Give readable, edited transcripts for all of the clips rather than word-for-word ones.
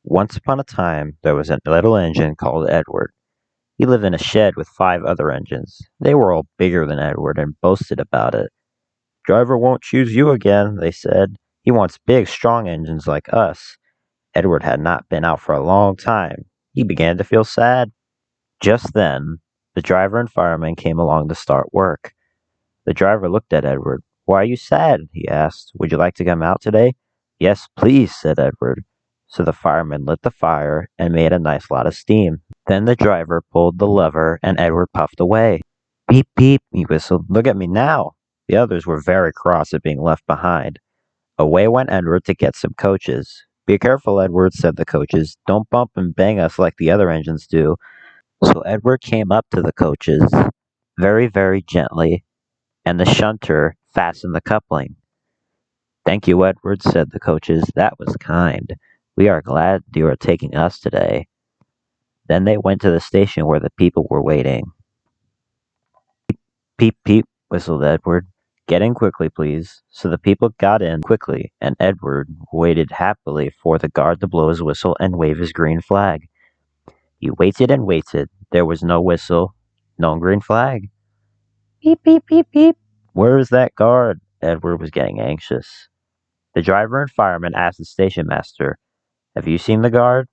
Once upon a time, there was a little engine called Edward. He lived in a shed with 5 other engines. They were all bigger than Edward and boasted about it. Driver won't choose you again, they said. He wants big, strong engines like us. Edward had not been out for a long time. He began to feel sad. Just then, the driver and fireman came along to start work. The driver looked at Edward. "Why are you sad?" he asked. "Would you like to come out today?" "Yes, please," said Edward. So the fireman lit the fire and made a nice lot of steam. Then the driver pulled the lever and Edward puffed away. "Beep, beep," he whistled. "Look at me now." The others were very cross at being left behind. Away went Edward to get some coaches. "Be careful, Edward," said the coaches. "Don't bump and bang us like the other engines do." So Edward came up to the coaches very, very gently, and the shunter fastened the coupling. "Thank you, Edward," said the coaches. "That was kind. We are glad you are taking us today." Then they went to the station where the people were waiting. "Peep, peep," whistled Edward. "Get in quickly, please." So the people got in quickly, and Edward waited happily for the guard to blow his whistle and wave his green flag. He waited and waited. There was no whistle, no green flag. "Beep, beep, beep, beep." "Where is that guard?" Edward was getting anxious. The driver and fireman asked the station master, "Have you seen the guard?"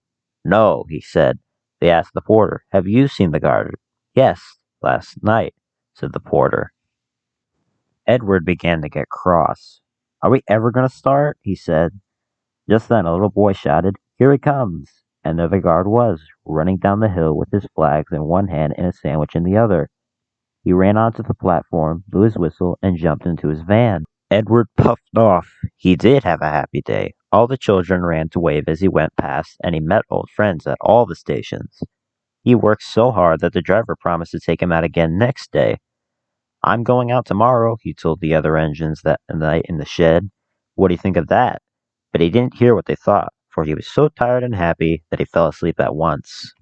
"No," he said. They asked the porter, "Have you seen the guard?" "Yes, last night," said the porter. Edward began to get cross. "Are we ever going to start?" he said. Just then a little boy shouted, "Here he comes!" And there the guard was, running down the hill with his flags in one hand and a sandwich in the other. He ran onto the platform, blew his whistle, and jumped into his van. Edward puffed off. He did have a happy day. All the children ran to wave as he went past, and he met old friends at all the stations. He worked so hard that the driver promised to take him out again next day. "I'm going out tomorrow," he told the other engines that night in the shed. "What do you think of that?" But he didn't hear what they thought, for he was so tired and happy that he fell asleep at once.